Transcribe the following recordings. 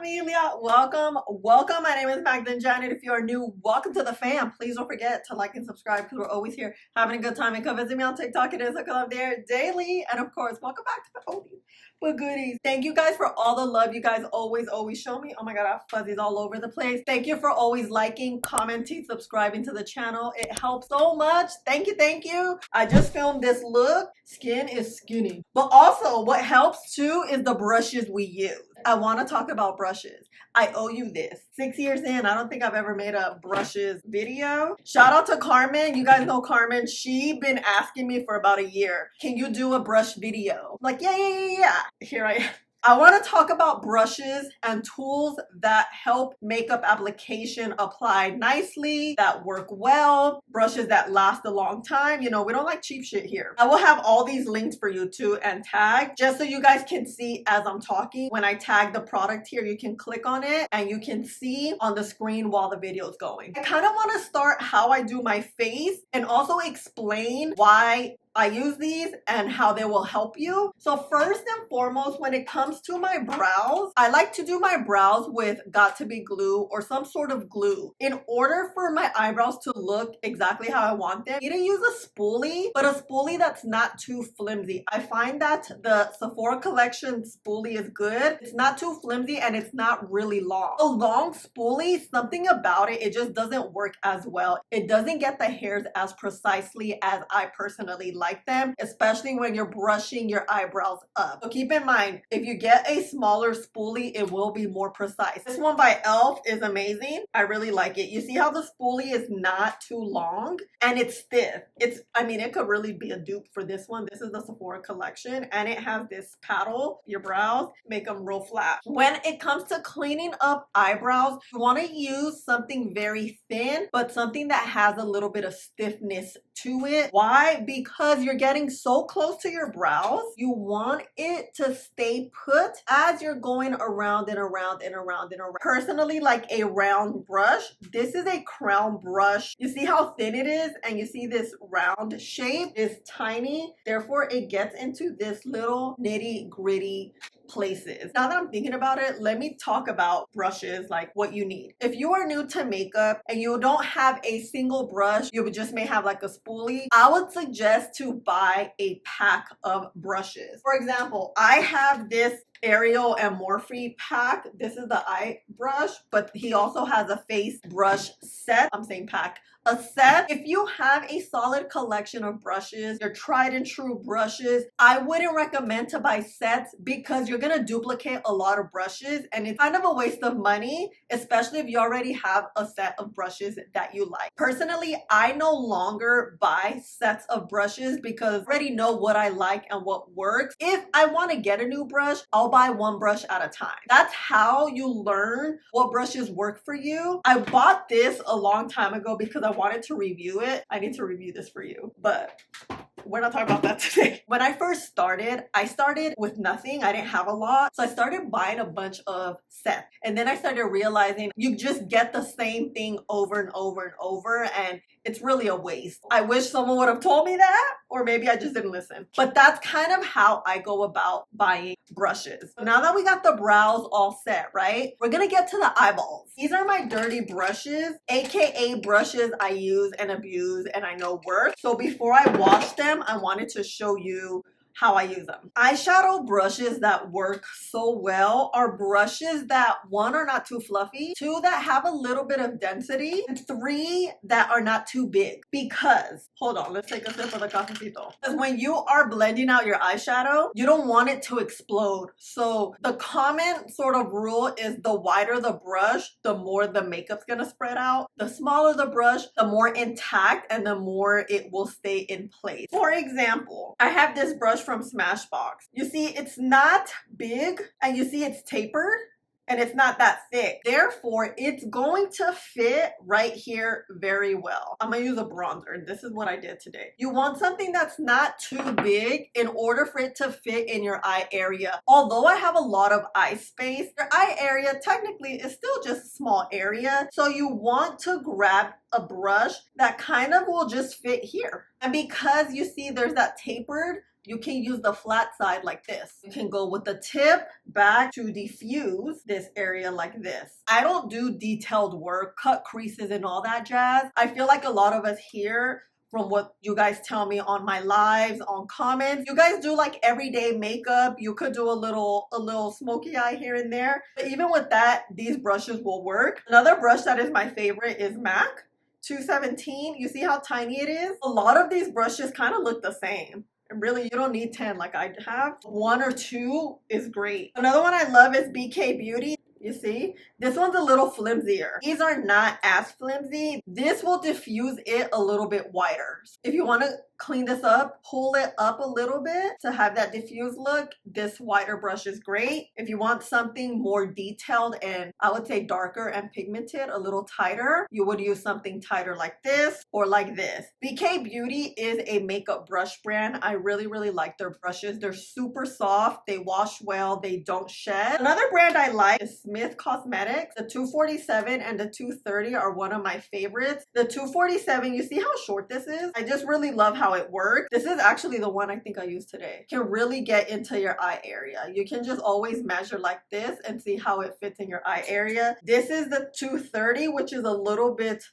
familia, welcome. My name is MagdalineJ, and if you are new, welcome to the fam. Please don't forget to like and subscribe because we're always here having a good time. And come visit me on TikTok and Instagram, I'm there daily. And of course, welcome back to the oldies but goodies. Thank you guys for all the love you guys always show me. Oh my god, I have fuzzies all over the place. Thank you for always liking, commenting, subscribing to the channel. It helps so much. Thank you. I just filmed this look. Skin is skinny, but also what helps too is the brushes we use. I want to talk about brushes. I owe you this. 6 years in, I don't think I've ever made a brushes video. Shout out to Carmen. You guys know Carmen. She been asking me for about a year, can you do a brush video? I'm like, yeah. Here I am. I want to talk about brushes and tools that help makeup application apply nicely, that work well, brushes that last a long time. You know, we don't like cheap shit here. I will have all these links for you too and tag just so you guys can see as I'm talking. When I tag the product here, you can click on it and you can see on the screen while the video is going. I kind of want to start how I do my face and also explain why I use these and how they will help you. So first and foremost, when it comes to my brows, I like to do my brows with got2b glue or some sort of glue. In order for my eyebrows to look exactly how I want them, you need to use a spoolie, but a spoolie that's not too flimsy. I find that the Sephora collection spoolie is good. It's not too flimsy and it's not really long. A long spoolie, something about it, it just doesn't work as well. It doesn't get the hairs as precisely as I personally like them, especially when you're brushing your eyebrows up. So keep in mind, if you get a smaller spoolie, it will be more precise. This one by e.l.f. is amazing. I really like it. You see how the spoolie is not too long and it's stiff. I mean, it could really be a dupe for this one. This is the Sephora collection and it has this paddle. Your brows, make them real flat. When it comes to cleaning up eyebrows, you want to use something very thin, but something that has a little bit of stiffness to it. Why? Because you're getting so close to your brows, you want it to stay put as you're going around and around and around and around. Personally, like a round brush, this is a crown brush. You see how thin it is, and you see this round shape is tiny, therefore it gets into this little nitty gritty places. Now that I'm thinking about it, let me talk about brushes, like what you need. If you are new to makeup and you don't have a single brush, you just may have like a spoolie, I would suggest to buy a pack of brushes. For example, I have this Ariel and Morphe pack. This is the eye brush, but he also has a face brush set. I'm saying pack. A set. If you have a solid collection of brushes, your tried and true brushes, I wouldn't recommend to buy sets because you're gonna duplicate a lot of brushes and it's kind of a waste of money, especially if you already have a set of brushes that you like. Personally, I no longer buy sets of brushes because I already know what I like and what works. If I want to get a new brush, I'll buy one brush at a time. That's how you learn what brushes work for you. I bought this a long time ago because I wanted to review it. I need to review this for you, but we're not talking about that today. When I first started, I started with nothing. I didn't have a lot. So I started buying a bunch of sets. And then I started realizing you just get the same thing over and over and over. And it's really a waste. I wish someone would have told me that, or maybe I just didn't listen. But that's kind of how I go about buying brushes. So now that we got the brows all set, right? We're gonna get to the eyeballs. These are my dirty brushes, AKA brushes I use and abuse and I know work. So before I wash them, I wanted to show you how I use them. Eyeshadow brushes that work so well are brushes that, one, are not too fluffy, two, that have a little bit of density, and three, that are not too big. Because, hold on, let's take a sip of the cafecito. Because when you are blending out your eyeshadow, you don't want it to explode. So the common sort of rule is the wider the brush, the more the makeup's gonna spread out. The smaller the brush, the more intact and the more it will stay in place. For example, I have this brush from Smashbox. You see, it's not big and you see it's tapered and it's not that thick. Therefore, it's going to fit right here very well. I'm gonna use a bronzer. This is what I did today. You want something that's not too big in order for it to fit in your eye area. Although I have a lot of eye space, your eye area technically is still just a small area. So you want to grab a brush that kind of will just fit here. And because you see there's that tapered you can use the flat side like this. You can go with the tip back to diffuse this area like this. I don't do detailed work, cut creases and all that jazz. I feel like a lot of us here, from what you guys tell me on my lives, on comments, you guys do like everyday makeup. You could do a little smoky eye here and there. But even with that, these brushes will work. Another brush that is my favorite is MAC 217. You see how tiny it is? A lot of these brushes kind of look the same. And really, you don't need 10 like I have. 1 or 2 is great. Another one I love is BK Beauty. You see, this one's a little flimsier. These are not as flimsy. This will diffuse it a little bit wider. If you want to clean this up, pull it up a little bit to have that diffused look, this wider brush is great. If you want something more detailed and I would say darker and pigmented, a little tighter, you would use something tighter like this or like this. BK Beauty is a makeup brush brand. I really like their brushes. They're super soft, they wash well, they don't shed. Another brand I like is Smith Cosmetics. The 247 and the 230 are one of my favorites. The 247, you see how short this is? I just really love how it works. This is actually the one I think I used today. You can really get into your eye area. You can just always measure like this and see how it fits in your eye area. This is the 230, which is a little bit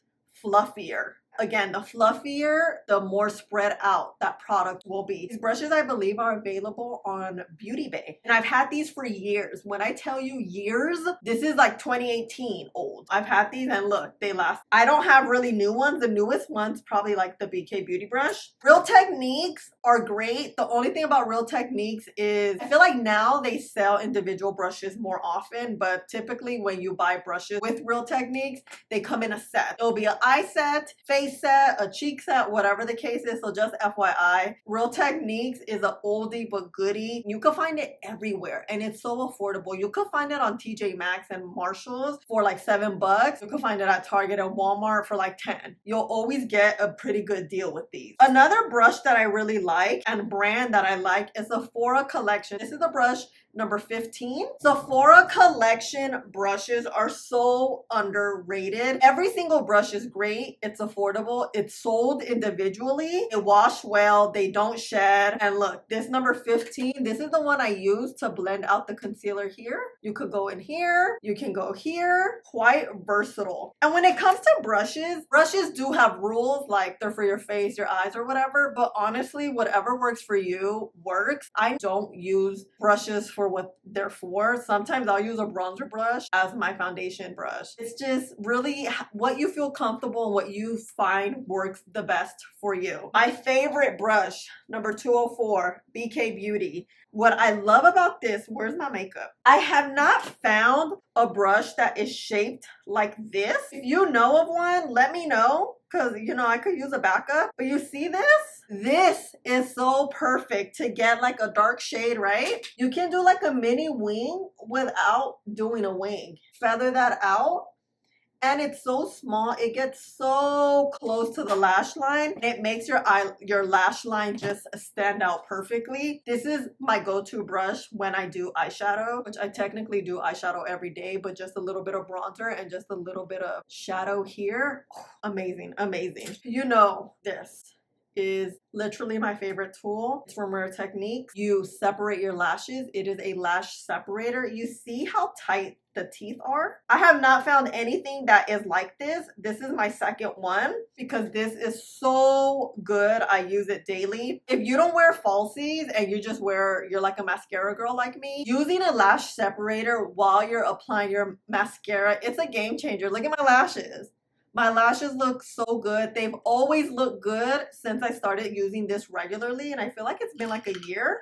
fluffier. Again, the fluffier, the more spread out that product will be. These brushes, I believe, are available on Beauty Bay. And I've had these for years. When I tell you years, this is like 2018 old. I've had these and look, they last. I don't have really new ones. The newest one's probably like the BK Beauty brush. Real Techniques are great. The only thing about Real Techniques is I feel like now they sell individual brushes more often, but typically when you buy brushes with Real Techniques, they come in a set. It'll be an eye set, face set, a cheek set, whatever the case is. So just FYI, Real Techniques is an oldie but goodie. You can find it everywhere and it's so affordable. You can find it on TJ Maxx and Marshalls for like $7. You can find it at Target and Walmart for like 10. You'll always get a pretty good deal with these. Another brush that I really like and brand that I like is Sephora Collection. This is the brush number 15. Sephora Collection brushes are so underrated. Every single brush is great. It's affordable. It's sold individually. It wash well. They don't shed. And look, this number 15, this is the one I use to blend out the concealer here. You could go in here. You can go here. Quite versatile. And when it comes to brushes, brushes do have rules, like they're for your face, your eyes, or whatever. But honestly, whatever works for you works. I don't use brushes for what they're for. Sometimes I'll use a bronzer brush as my foundation brush. It's just really what you feel comfortable and what you find works the best for you. My favorite brush, number 204, BK Beauty. What I love about this, where's my makeup? I have not found a brush that is shaped like this. If you know of one, let me know, because you know I could use a backup. But you see this? This is so perfect to get like a dark shade, right? You can do like a mini wing without doing a wing. Feather that out. And it's so small, it gets so close to the lash line. And it makes your lash line just stand out perfectly. This is my go-to brush when I do eyeshadow, which I technically do eyeshadow every day, but just a little bit of bronzer and just a little bit of shadow here. Oh, amazing, amazing. You know, this is literally my favorite tool. It's from Real Techniques. You separate your lashes. It is a lash separator. You see how tight the teeth are? I have not found anything that is like this. This is my second one because this is so good. I use it daily. If you don't wear falsies and you're like a mascara girl like me, using a lash separator while you're applying your mascara, it's a game changer. Look at my lashes. My lashes look so good. They've always looked good since I started using this regularly, and I feel like it's been like a year.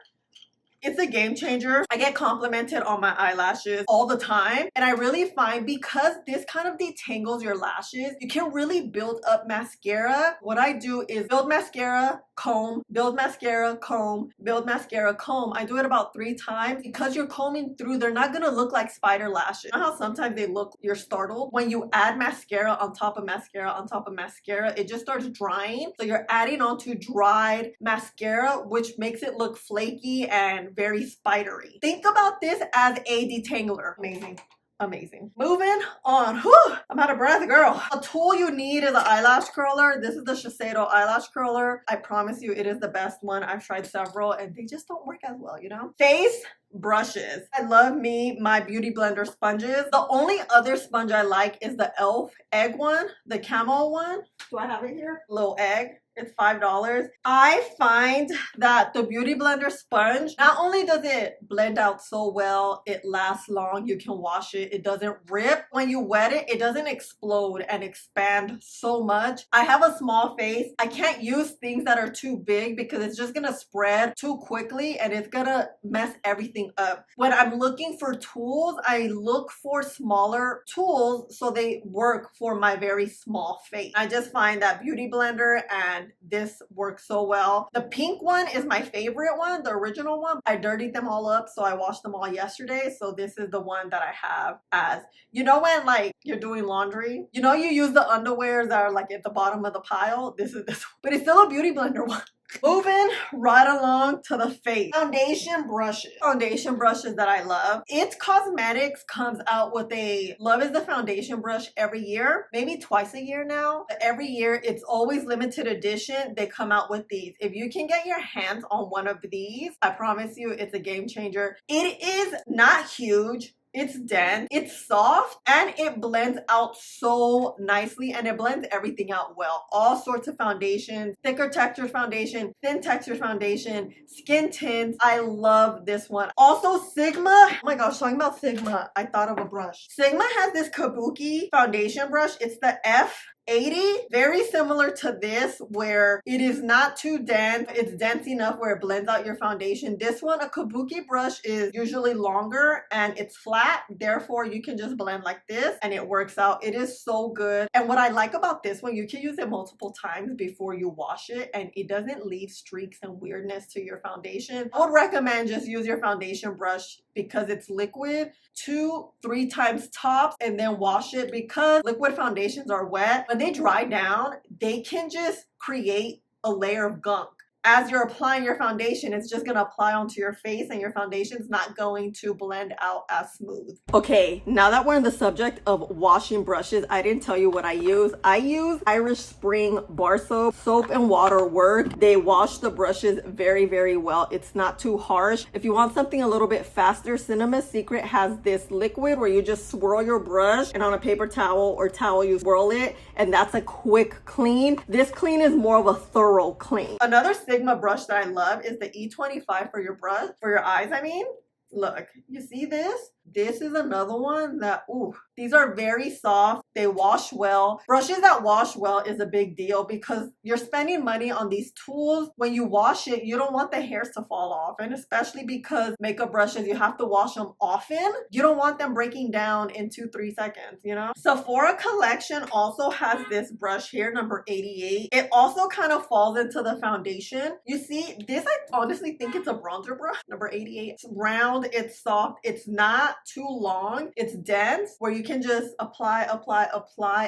It's a game changer. I get complimented on my eyelashes all the time, and I really find because this kind of detangles your lashes, you can really build up mascara. What I do is build mascara, comb, build mascara, comb, build mascara, comb. I do it about 3 times because you're combing through. They're not gonna look like spider lashes. You know how sometimes they look, you're startled? When you add mascara on top of mascara on top of mascara, it just starts drying. So you're adding onto dried mascara, which makes it look flaky and very spidery. Think about this as a detangler. Amazing. amazing. Moving on. Whew, I'm out of breath, girl. A tool you need is an eyelash curler. This is the Shiseido eyelash curler. I promise you it is the best one. I've tried several and they just don't work as well, you know? Face brushes. I love me my Beauty Blender sponges. The only other sponge I like is the e.l.f. egg one, the camo one. Do I have it here? Little egg. It's $5. I find that the Beauty Blender sponge, not only does it blend out so well, it lasts long, you can wash it, it doesn't rip. When you wet it, it doesn't explode and expand so much. I have a small face. I can't use things that are too big because it's just gonna spread too quickly and it's gonna mess everything up. When I'm looking for tools, I look for smaller tools so they work for my very small face. I just find that Beauty Blender and this works so well. The pink one is my favorite one, the original one. I dirtied them all up, so I washed them all yesterday. So this is the one that I have as, you know, when like you're doing laundry, you know, you use the underwears that are like at the bottom of the pile. This is this one, but it's still a Beauty Blender one. Moving right along to the face. Foundation brushes. Foundation brushes that I love. It's Cosmetics comes out with a Love is the Foundation brush every year. Maybe twice a year now. But every year, it's always limited edition. They come out with these. If you can get your hands on one of these, I promise you it's a game changer. It is not huge. It's dense, it's soft, and it blends out so nicely, and it blends everything out well. All sorts of foundations, thicker texture foundation, thin texture foundation, skin tints. I love this one. Also Sigma, oh my gosh, talking about Sigma, I thought of a brush. Sigma has this Kabuki foundation brush. It's the F80, very similar to this where it is not too dense. It's dense enough where it blends out your foundation. This one, a Kabuki brush, is usually longer and it's flat. Therefore, you can just blend like this and it works out. It is so good. And what I like about this one, you can use it multiple times before you wash it and it doesn't leave streaks and weirdness to your foundation. I would recommend just use your foundation brush because it's liquid 2-3 times tops and then wash it, because liquid foundations are wet. When they dry down, they can just create a layer of gunk. As you're applying your foundation, it's just gonna apply onto your face and your foundation's not going to blend out as smooth. Okay, now that we're in the subject of washing brushes, I didn't tell you what I use. I use Irish Spring bar soap. Soap and water work. They wash the brushes very, very well. It's not too harsh. If you want something a little bit faster, Cinema Secret has this liquid where you just swirl your brush and on a paper towel or towel you swirl it, and that's a quick clean. This clean is more of a thorough clean. Another Sigma brush that I love is the E25 for your brush, for your eyes, I mean. Look, you see this? This is another one that, ooh, these are very soft. They wash well. Brushes that wash well is a big deal because you're spending money on these tools. When you wash it, you don't want the hairs to fall off. And especially because makeup brushes, you have to wash them often. You don't want them breaking down in 2-3 seconds, you know? Sephora collection also has this brush here, number 88. It also kind of falls into the foundation. You see, this I honestly think it's a bronzer brush, number 88. It's round, it's soft, it's not too long, it's dense, where you can just apply,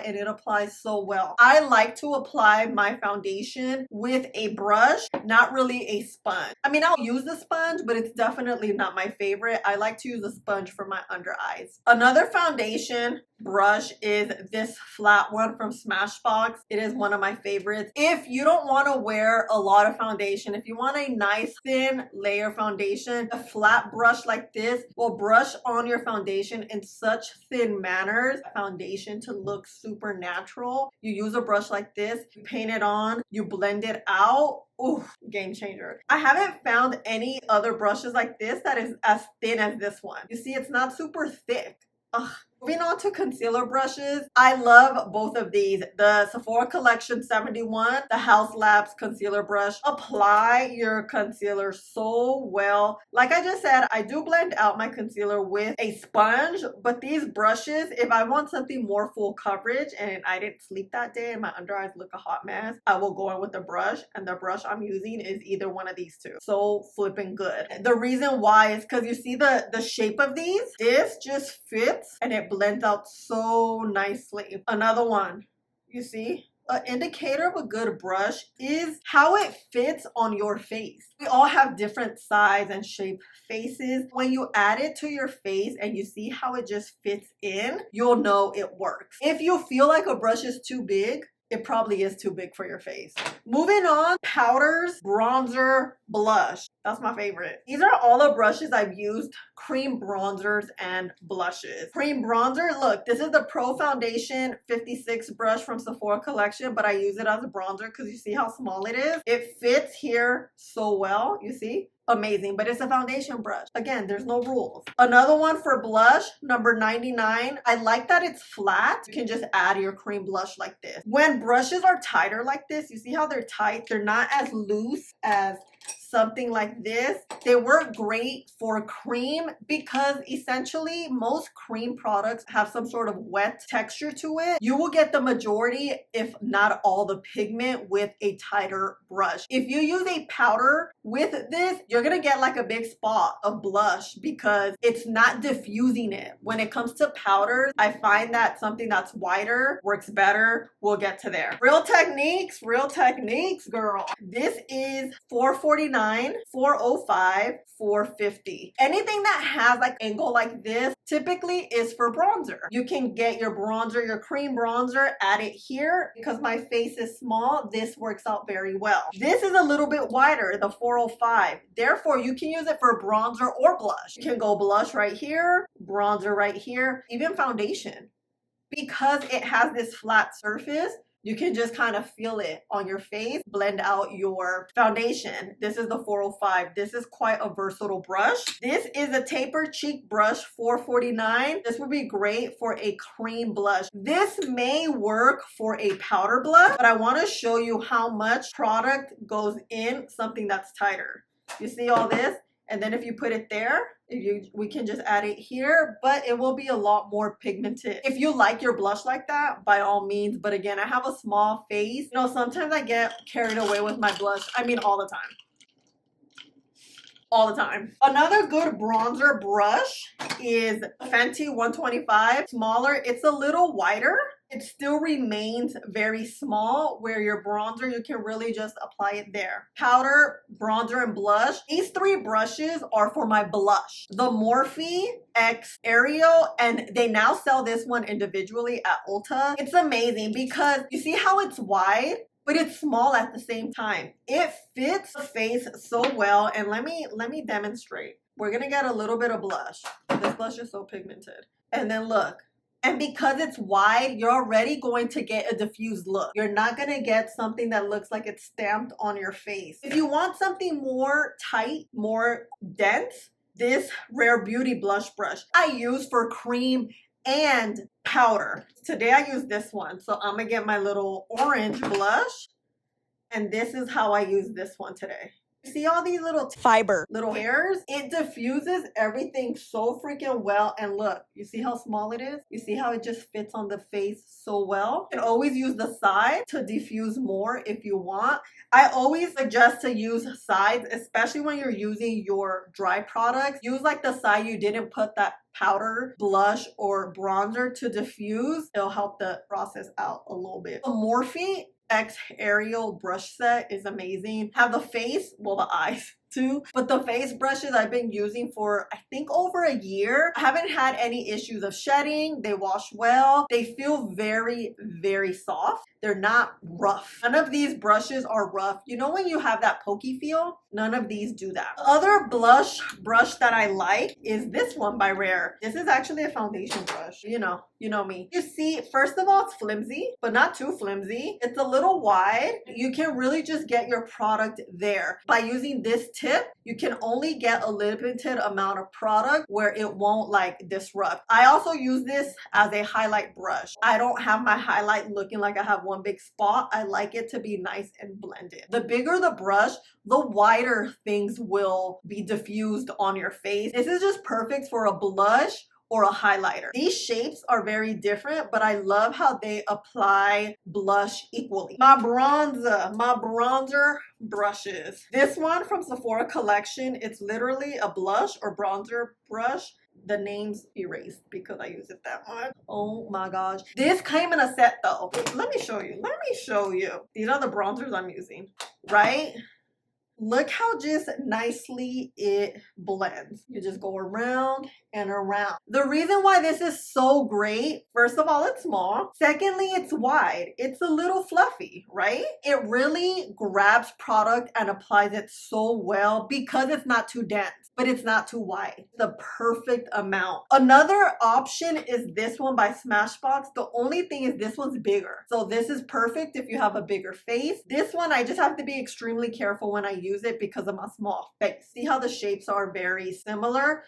and it applies so well. I like to apply my foundation with a brush, not really a sponge. I mean, I'll use the sponge, but it's definitely not my favorite. I like to use a sponge for my under eyes. Another foundation brush is this flat one from Smashbox. It is one of my favorites. If you don't want to wear a lot of foundation, if you want a nice thin layer foundation, a flat brush like this will brush on your foundation in such thin manners, foundation to look super natural. You use a brush like this, you paint it on, you blend it out. Ooh, game changer. I haven't found any other brushes like this that is as thin as this one. You see, it's not super thick. Ugh. Moving on to concealer brushes, I love both of these. The Sephora Collection 71, the House Labs concealer brush. Apply your concealer so well. Like I just said, I do blend out my concealer with a sponge, but these brushes, if I want something more full coverage and I didn't sleep that day and my under eyes look a hot mess, I will go in with the brush, and the brush I'm using is either one of these two. So flipping good. The reason why is because you see the shape of these? This just fits and it blends out so nicely. Another one, you see? an indicator of a good brush is how it fits on your face. We all have different size and shape faces. When you add it to your face and you see how it just fits in, you'll know it works. If you feel like a brush is too big, it probably is too big for your face. Moving on, powders, bronzer, blush. That's my favorite. These are all the brushes I've used, cream bronzers and blushes. Cream bronzer, look, this is the Pro Foundation 56 brush from Sephora collection, but I use it as a bronzer because you see how small it is? It fits here so well, you see? Amazing, but it's a foundation brush. Again, there's no rules. Another one for blush, number 99. I like that it's flat. You can just add your cream blush like this. When brushes are tighter like this, you see how they're tight? They're not as loose as something like this. They work great for cream because essentially most cream products have some sort of wet texture to it. You will get the majority, if not all, the pigment with a tighter brush. If you use a powder with this, you're gonna get like a big spot of blush because it's not diffusing it. When it comes to powders, I find that something that's wider works better. We'll get to there. Real techniques, girl. This is $4.49, $4.05, $4.50. Anything that has like angle like this typically is for bronzer. You can get your bronzer, your cream bronzer, add it here. Because my face is small, this works out very well. This is a little bit wider, the 405. Therefore, you can use it for bronzer or blush. You can go blush right here, bronzer right here, even foundation. Because it has this flat surface, you can just kind of feel it on your face, blend out your foundation. This is the 405. This is quite a versatile brush. This is a taper cheek brush, $4.49. This would be great for a cream blush. This may work for a powder blush, but I want to show you how much product goes in something that's tighter. You see all this? And then if you put it there, we can just add it here, but it will be a lot more pigmented. If you like your blush like that, by all means. But again, I have a small face. You know, sometimes I get carried away with my blush. I mean, all the time. All the time. Another good bronzer brush is Fenty 125. Smaller. It's a little wider. It still remains very small, where your bronzer, you can really just apply it there. Powder, bronzer, and blush. These three brushes are for my blush. The Morphe X Aerial, and they now sell this one individually at Ulta. It's amazing because you see how it's wide, but it's small at the same time. It fits the face so well, and let me demonstrate. We're gonna get a little bit of blush. This blush is so pigmented. And then look. And because it's wide, you're already going to get a diffused look. You're not going to get something that looks like it's stamped on your face. If you want something more tight, more dense, this Rare Beauty blush brush I use for cream and powder. Today I use this one. So I'm going to get my little orange blush. And this is how I use this one today. See all these little fiber little hairs? It diffuses everything so freaking well. And look, you see how small it is? You see how it just fits on the face so well? You can always use the side to diffuse more if you want. I always suggest to use sides, especially when you're using your dry products. Use like the side you didn't put that powder, blush, or bronzer to diffuse. It'll help the process out a little bit. The Morphe X Aerial brush set is amazing. Have the face, well, the eyes too, but the face brushes I've been using for I think over a year. I haven't had any issues of shedding. They wash well. They feel very, very soft. They're not rough. None of these brushes are rough. You know when you have that pokey feel? None of these do that. The other blush brush that I like is this one by Rare. This is actually a foundation brush. You know me. You see, first of all, it's flimsy, but not too flimsy. It's a little wide. You can really just get your product there. By using this tip, you can only get a limited amount of product where it won't like disrupt. I also use this as a highlight brush. I don't have my highlight looking like I have one big spot. I like it to be nice and blended. The bigger the brush, the wider things will be diffused on your face. This is just perfect for a blush or a highlighter. These shapes are very different, but I love how they apply blush equally. My bronzer brushes. This one from Sephora collection, it's literally a blush or bronzer brush the names erased because I use it that much. Oh my gosh. This came in a set though. Let me show you. Let me show you. These are the bronzers I'm using, right? Look how just nicely it blends. You just go around and around. The reason why this is so great, first of all, it's small. Secondly, it's wide. It's a little fluffy, right? It really grabs product and applies it so well because it's not too dense, but it's not too wide. The perfect amount. Another option is this one by Smashbox. The only thing is this one's bigger. So this is perfect if you have a bigger face. This one, I just have to be extremely careful when I use it because of my small face. See how the shapes are very similar?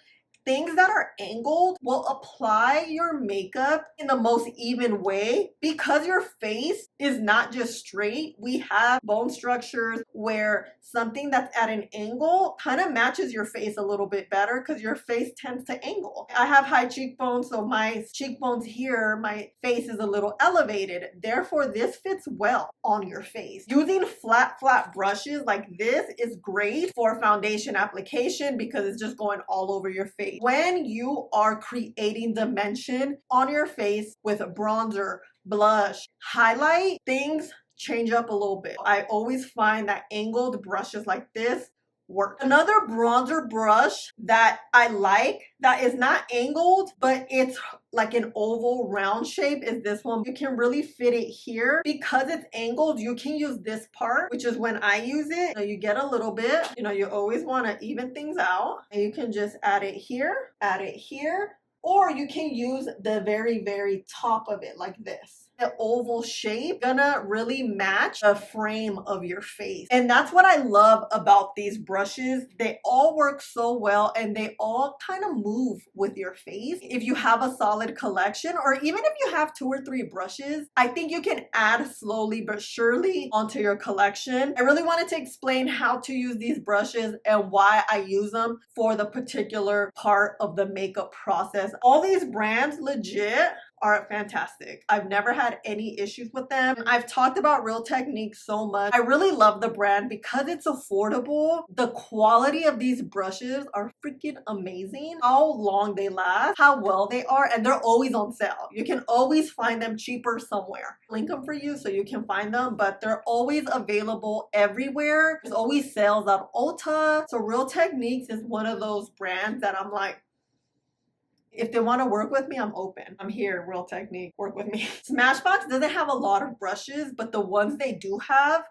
Things that are angled will apply your makeup in the most even way because your face is not just straight. We have bone structures where something that's at an angle kind of matches your face a little bit better because your face tends to angle. I have high cheekbones, so my cheekbones here, my face is a little elevated. Therefore, this fits well on your face. Using flat brushes like this is great for foundation application because it's just going all over your face. When you are creating dimension on your face with a bronzer, blush, highlight, things change up a little bit. I always find that angled brushes like this work. Another bronzer brush that I like that is not angled, but it's like an oval round shape is this one. You can really fit it here. Because it's angled, you can use this part, which is when I use it. You get a little bit, you always want to even things out. And you can just add it here, or you can use the very top of it like this. The oval shape gonna really match the frame of your face. And that's what I love about these brushes. They all work so well and they all kind of move with your face. If you have a solid collection, or even if you have 2 or 3 brushes, I think you can add slowly but surely onto your collection. I really wanted to explain how to use these brushes and why I use them for the particular part of the makeup process. All these brands legit are fantastic. I've never had any issues with them. I've talked about Real Technique so much. I really love the brand because it's affordable. The quality of these brushes are freaking amazing. How long they last, how well they are, and they're always on sale. You can always find them cheaper somewhere. Link them for you so you can find them, but they're always available everywhere. There's always sales on Ulta. So Real Techniques is one of those brands that I'm like, if they want to work with me, I'm open. I'm here, Real Technique, work with me. Smashbox doesn't have a lot of brushes, but the ones they do have,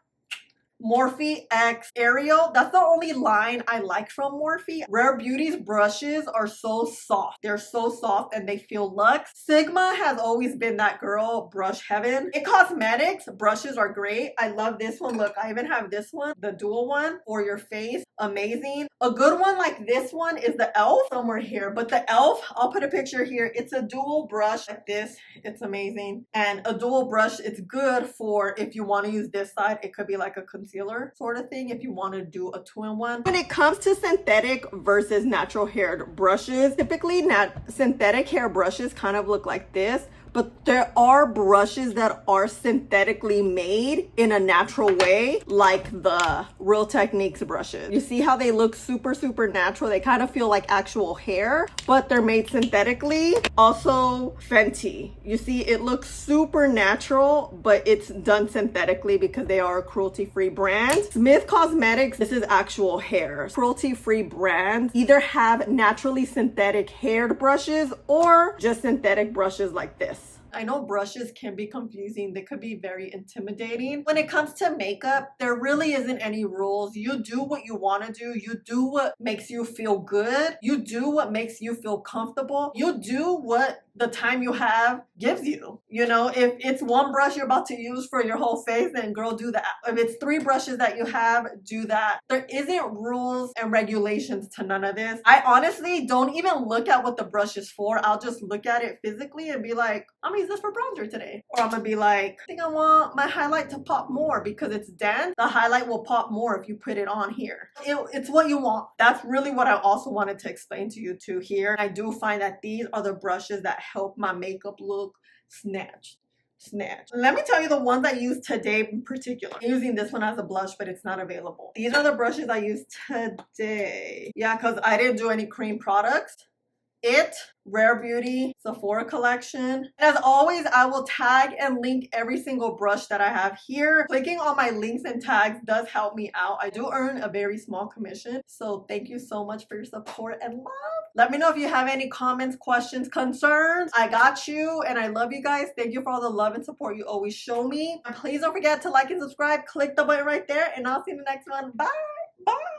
Morphe X Ariel, that's the only line I like from Morphe. Rare Beauty's brushes are so soft. They're so soft and they feel luxe. Sigma has always been that girl, brush heaven. In cosmetics, brushes are great. I love this one. Look, I even have this one, the dual one for your face. Amazing. A good one like this one is the e.l.f. somewhere here, but the e.l.f., I'll put a picture here. It's a dual brush like this. It's amazing. And a dual brush, it's good for if you want to use this side, it could be like a concealer sort of thing if you want to do a 2-in-1. When it comes to synthetic versus natural haired brushes, typically synthetic hair brushes kind of look like this, but there are brushes that are synthetically made in a natural way, like the Real Techniques brushes. You see how they look super natural? They kind of feel like actual hair, but they're made synthetically. Also Fenty, you see it looks super natural, but it's done synthetically because they are a cruelty-free brand. Smith Cosmetics, this is actual hair. Cruelty-free brands either have naturally synthetic haired brushes or just synthetic brushes like this. I know brushes can be confusing. They could be very intimidating. When it comes to makeup, there really isn't any rules. You do what you want to do. You do what makes you feel good. You do what makes you feel comfortable. You do what the time you have gives you. If it's one brush you're about to use for your whole face, then girl, do that. If it's 3 brushes that you have, do that. There isn't rules and regulations to none of this. I honestly don't even look at what the brush is for. I'll just look at it physically and be like, I'm gonna use this for bronzer today. Or I'm gonna be like, I think I want my highlight to pop more because it's dense. The highlight will pop more if you put it on here. It's what you want. That's really what I also wanted to explain to you too here. I do find that these are the brushes that help my makeup look snatched. Let me tell you the ones I use today in particular. I'm using this one as a blush, but it's not available. These are the brushes I use today. Yeah, because I didn't do any cream products. It, Rare Beauty, Sephora collection. And as always, I will tag and link every single brush that I have here. Clicking on my links and tags does help me out. I do earn a very small commission. So thank you so much for your support and love. Let me know if you have any comments, questions, concerns. I got you and I love you guys. Thank you for all the love and support you always show me. And please don't forget to like and subscribe. Click the button right there and I'll see you in the next one. Bye. Bye.